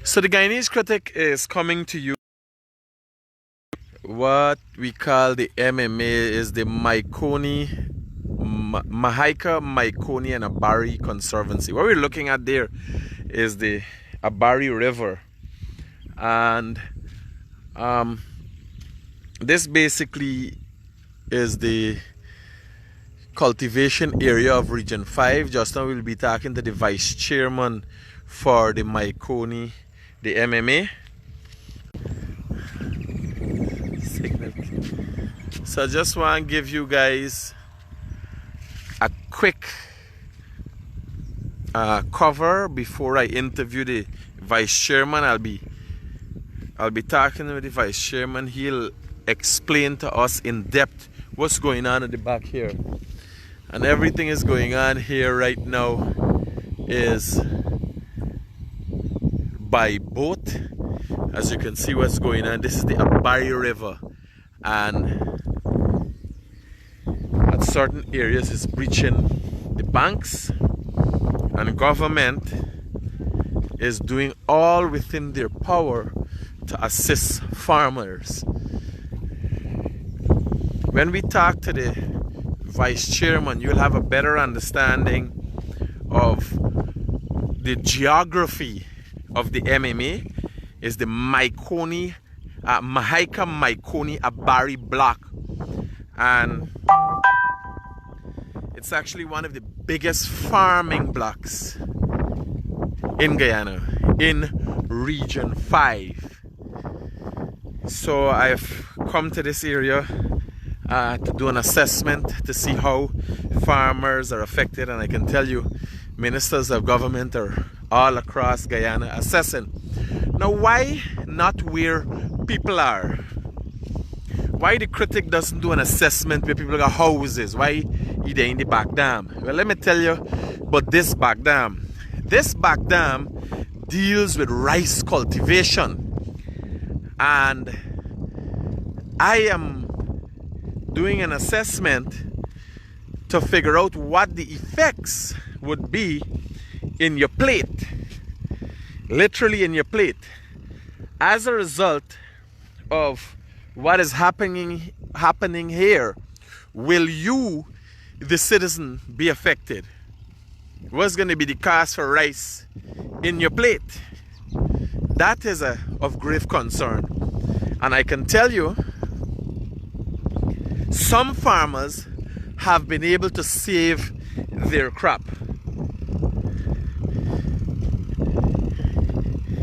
So the Guyanese Critic is coming to you. What we call the MMA is the Mahaica, Mahaicony, and Abary Conservancy. What we're looking at there is the Abary River, and this basically is the cultivation area of Region 5. Just now we'll be talking to the Vice Chairman for the Mahaicony, the MMA. So I just want to give you guys a quick cover before I interview the Vice Chairman. I'll be talking with the Vice Chairman. He'll explain to us in depth what's going on at the back here. And everything is going on here right now is by boat. As you can see what's going on, this is the Abary River, and at certain areas it's breaching the banks, and government is doing all within their power to assist farmers. When we talk to the Vice Chairman, you'll have a better understanding of the geography of the MMA. Is the Mahaica Mahaicony Abary block, and it's actually one of the biggest farming blocks in Guyana, in Region 5. So I've come to this area to do an assessment to see how farmers are affected, and I can tell you ministers of government are all across Guyana assessing. Now, why not where people are? Why the critic doesn't do an assessment where people got houses? Why either in the back dam? Well, let me tell you about this back dam. This back dam deals with rice cultivation, and I am doing an assessment to figure out what the effects would be in your plate, literally in your plate, as a result of what is happening here. Will you, the citizen, be affected? What's going to be the cost for rice in your plate? That is of grave concern, and I can tell you some farmers have been able to save their crop.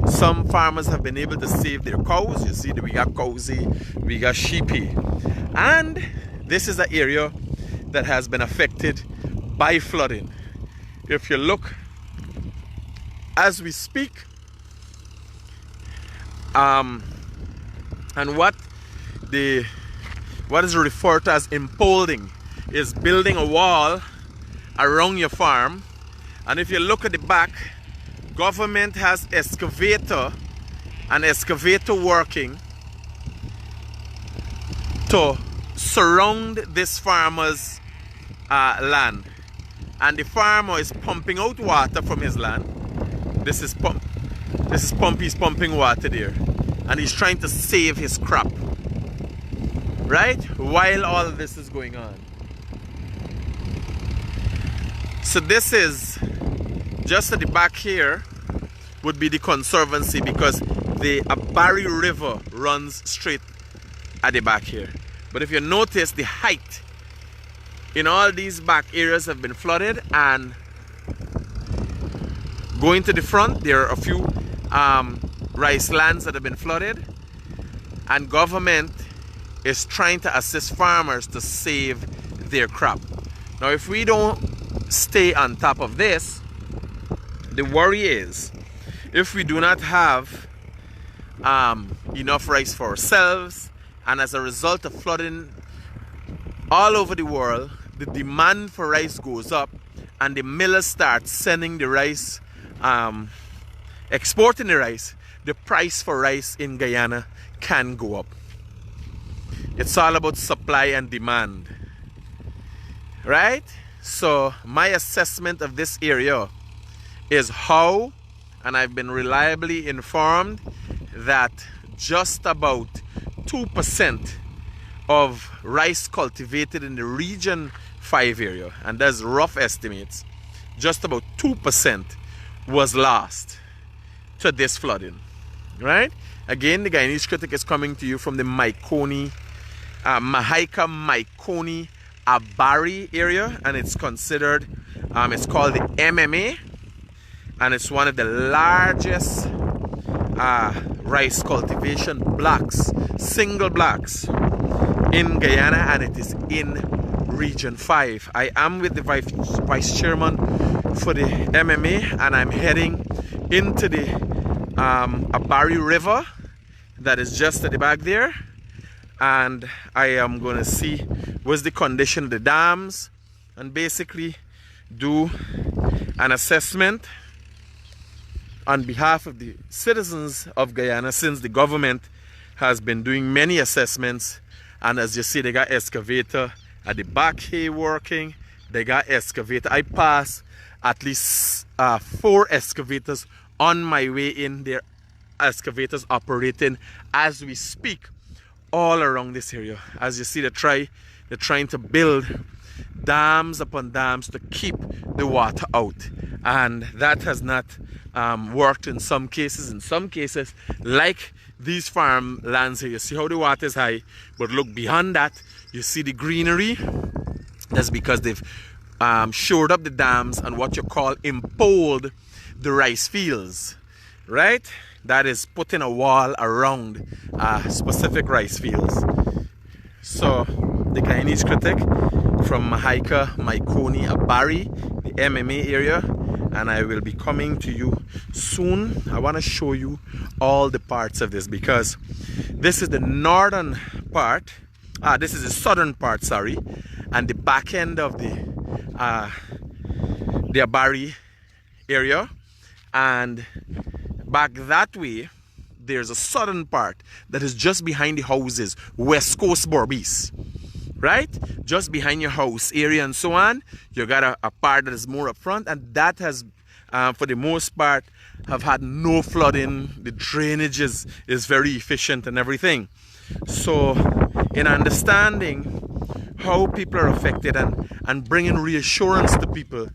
Some farmers have been able to save their cows. You see that we got cowsy, we got sheepy. And this is an area that has been affected by flooding. If you look as we speak, and what is referred to as impounding is building a wall around your farm. And if you look at the back, government has an excavator working to surround this farmer's land, and the farmer is pumping out water from his land. This is he's pumping water there, and he's trying to save his crop, right, while all of this is going on. So this is just at the back here would be the conservancy, because the Abary River runs straight at the back here. But if you notice, the height in all these back areas have been flooded, and going to the front there are a few rice lands that have been flooded, and government is trying to assist farmers to save their crop. Now, if we don't stay on top of this, the worry is, if we do not have enough rice for ourselves, and as a result of flooding all over the world, the demand for rice goes up, and the millers start sending the rice, exporting the rice, the price for rice in Guyana can go up. It's all about supply and demand, right? So my assessment of this area is how and I've been reliably informed that just about 2% of rice cultivated in the Region 5 area, and that's rough estimates, just about 2% was lost to this flooding, right? Again, the Guyanese Critic is coming to you from the Mahaica, Mahaicony, Abary area, and it's considered, it's called the MMA, and it's one of the largest rice cultivation blocks, single blocks in Guyana, and it is in Region 5. I am with the vice chairman for the MMA, and I'm heading into the Abary River that is just at the back there, and I am going to see what's the condition of the dams and basically do an assessment on behalf of the citizens of Guyana, since the government has been doing many assessments. And as you see, they got excavator at the back here working. They got excavator. I pass at least 4 excavators on my way in. There are excavators operating as we speak all around this area. As you see, they're trying to build dams upon dams to keep the water out, and that has not worked in some cases. In some cases, like these farmlands here, you see how the water is high, but look beyond that, you see the greenery. That's because they've shored up the dams and what you call impoled the rice fields, right? That is putting a wall around specific rice fields. So the Guyanese Critic from Mahaica, Mahaicony, Abary, the MMA area, and I will be coming to you soon. I want to show you all the parts of this, because this is the northern part, this is the southern part, sorry, and the back end of the Abary area, and back that way there's a southern part that is just behind the houses, West Coast Berbice, right? Just behind your house area and so on. You got a part that is more up front, and that has for the most part have had no flooding. The drainage is very efficient and everything. So in understanding how people are affected and bringing reassurance to people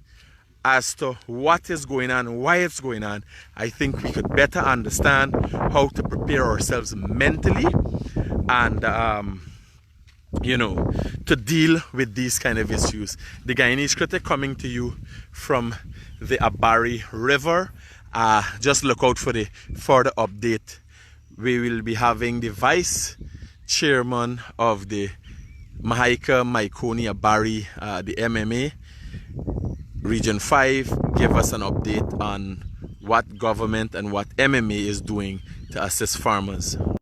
as to what is going on and why it's going on, I think we could better understand how to prepare ourselves mentally and you know, to deal with these kind of issues. The Guyanese Critic coming to you from the Abary River. Just look out for the further update. We will be having the vice chairman of the Mahaica, Mahaicony, Abary, the MMA Region 5, give us an update on what government and what MMA is doing to assist farmers.